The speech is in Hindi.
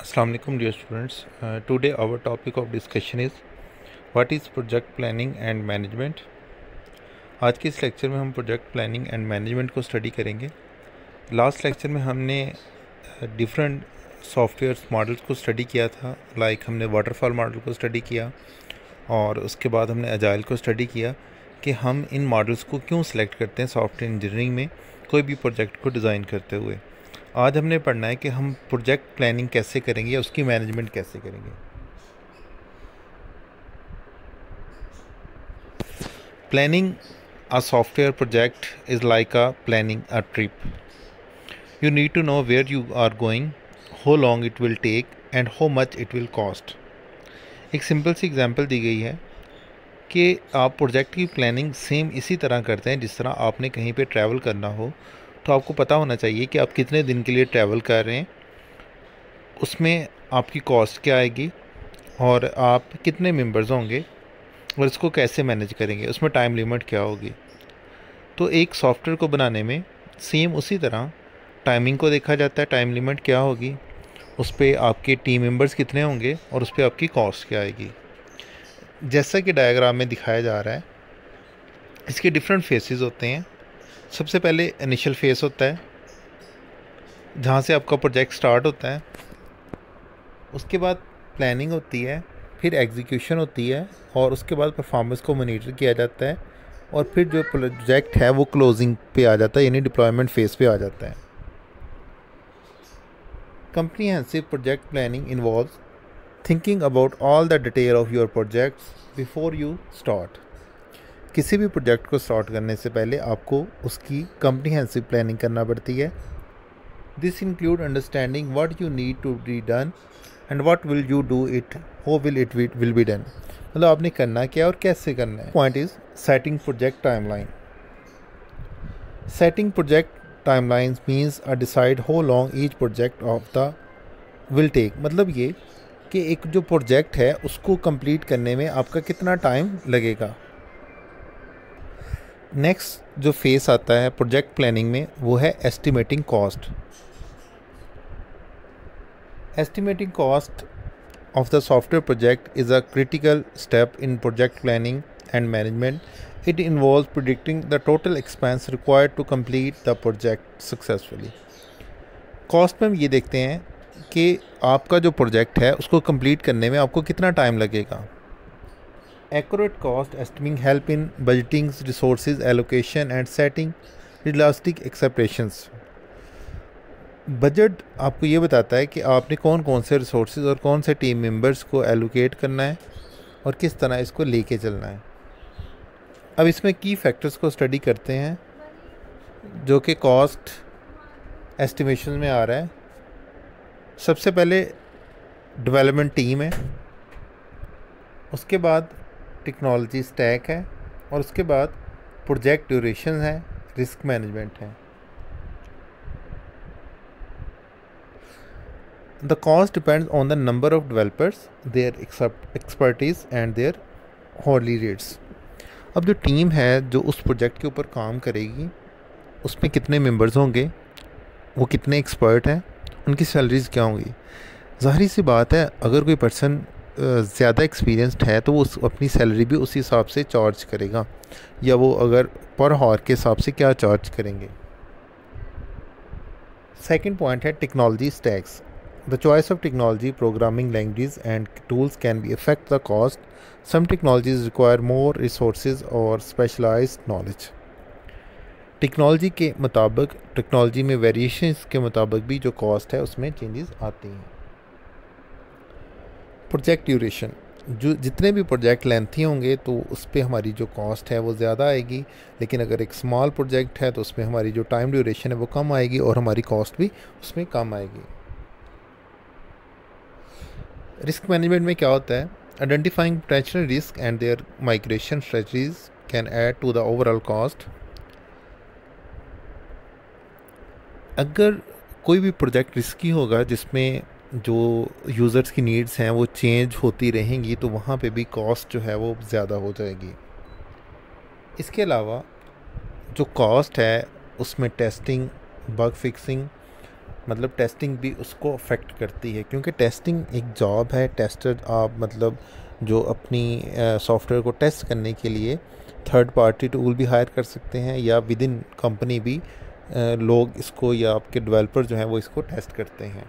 Assalamu alaikum dear students. Today our topic of discussion is what is project planning and management. आज के इस लेक्चर में हम प्रोजेक्ट प्लानिंग एंड मैनेजमेंट को स्टडी करेंगे। लास्ट लेक्चर में हमने डिफरेंट सॉफ्टवेयर मॉडल्स को स्टडी किया था, लाइक हमने वाटरफॉल मॉडल को स्टडी किया और उसके बाद हमने अजाइल को स्टडी किया कि हम इन मॉडल्स को क्यों सिलेक्ट करते हैं सॉफ्टवेयर इंजीनियरिंग में कोई भी प्रोजेक्ट को डिज़ाइन करते हुए। आज हमने पढ़ना है कि हम प्रोजेक्ट प्लानिंग कैसे करेंगे या उसकी मैनेजमेंट कैसे करेंगे। Planning a software project is like a planning a trip. You need to know where you are going, how long it will take and how much it will cost. एक सिंपल सी एग्जांपल दी गई है कि आप प्रोजेक्ट की प्लानिंग सेम इसी तरह करते हैं जिस तरह आपने कहीं पे ट्रैवल करना हो, तो आपको पता होना चाहिए कि आप कितने दिन के लिए ट्रैवल कर रहे हैं, उसमें आपकी कॉस्ट क्या आएगी और आप कितने मेंबर्स होंगे और इसको कैसे मैनेज करेंगे, उसमें टाइम लिमिट क्या होगी। तो एक सॉफ्टवेयर को बनाने में सेम उसी तरह टाइमिंग को देखा जाता है, टाइम लिमिट क्या होगी, उस पर आपके टीम मेंबर्स कितने होंगे और उस पर आपकी कॉस्ट क्या आएगी। जैसा कि डायग्राम में दिखाया जा रहा है, इसके डिफरेंट फेसेस होते हैं। सबसे पहले इनिशियल फेस होता है जहाँ से आपका प्रोजेक्ट स्टार्ट होता है, उसके बाद प्लानिंग होती है, फिर एग्जीक्यूशन होती है और उसके बाद परफॉर्मेंस को मॉनिटर किया जाता है और फिर जो प्रोजेक्ट है वो क्लोजिंग पे आ जाता है, यानी डिप्लॉयमेंट फेज पे आ जाता है। Comprehensive project planning involves thinking about all the detail of your projects before you start. किसी भी प्रोजेक्ट को स्टार्ट करने से पहले आपको उसकी कम्प्रीहेंसिव प्लानिंग करना पड़ती है। This include understanding what you need to be done and what will you do it, how will be done, मतलब आपने करना क्या और कैसे करना है। Point is setting project timeline. Setting project timelines means decide how long each project of the will take। मतलब ये कि एक जो प्रोजेक्ट है उसको कंप्लीट करने में आपका कितना टाइम लगेगा। नेक्स्ट जो फेस आता है प्रोजेक्ट प्लानिंग में वो है estimating cost. Estimating cost of the software project is a critical step in project planning and management. It involves predicting the total expense required to complete the project successfully. Cost में हम ये देखते हैं कि आपका जो प्रोजेक्ट है उसको कंप्लीट करने में आपको कितना टाइम लगेगा। Accurate cost estiming help in budgeting, resources allocation and setting realistic expectations. Budget आपको ये बताता है कि आपने कौन कौन से रिसोर्सेज और कौन से टीम मेंबर्स को एलोकेट करना है और किस तरह इसको लेके चलना है। अब इसमें की फैक्टर्स को स्टडी करते हैं जो कि कॉस्ट एस्टिमेशन में आ रहा है। सबसे पहले डेवलपमेंट टीम है, उसके बाद टेक्नोलॉजी स्टैक है और उसके बाद प्रोजेक्ट ड्यूरेशन है, रिस्क मैनेजमेंट है। The cost depends on the number of developers, their expertise and their hourly rates. अब जो टीम है जो उस प्रोजेक्ट के ऊपर काम करेगी उसमें कितने मेंबर्स होंगे, वो कितने एक्सपर्ट हैं, उनकी सैलरीज क्या होंगी। ज़ाहिर सी बात है अगर कोई पर्सन ज़्यादा एक्सपीरियंस्ड है तो वो अपनी सैलरी भी उस हिसाब से चार्ज करेगा, या वो अगर पर हावर के हिसाब से क्या चार्ज करेंगे। सेकंड पॉइंट है technology stacks. The choice of technology, programming languages and tools can be affect the cost. Some technologies require more resources or specialized knowledge. Technology के मुताबिक, टेक्नोलॉजी में वेरिएशंस के मुताबिक भी जो कॉस्ट है उसमें चेंजेस आती हैं। प्रोजेक्ट ड्यूरेशन, जो जितने भी प्रोजेक्ट लेंथी होंगे तो उस पर हमारी जो कॉस्ट है वो ज़्यादा आएगी, लेकिन अगर एक स्मॉल प्रोजेक्ट है तो उसमें हमारी जो टाइम ड्यूरेशन है वो कम आएगी और हमारी कॉस्ट भी उसमें कम आएगी। रिस्क मैनेजमेंट में क्या होता है, identifying potential risk and their migration strategies can add to the overall cost. अगर कोई भी प्रोजेक्ट रिस्की होगा जिसमें जो यूज़र्स की नीड्स हैं वो चेंज होती रहेंगी तो वहाँ पे भी कॉस्ट जो है वो ज़्यादा हो जाएगी। इसके अलावा जो कॉस्ट है उसमें टेस्टिंग, बग फिक्सिंग मतलब टेस्टिंग भी उसको अफेक्ट करती है, क्योंकि टेस्टिंग एक जॉब है। टेस्टर आप मतलब जो अपनी सॉफ्टवेयर को टेस्ट करने के लिए थर्ड पार्टी टूल भी हायर कर सकते हैं, या विद इन कंपनी भी लोग इसको या आपके डेवलपर जो हैं वो इसको टेस्ट करते हैं।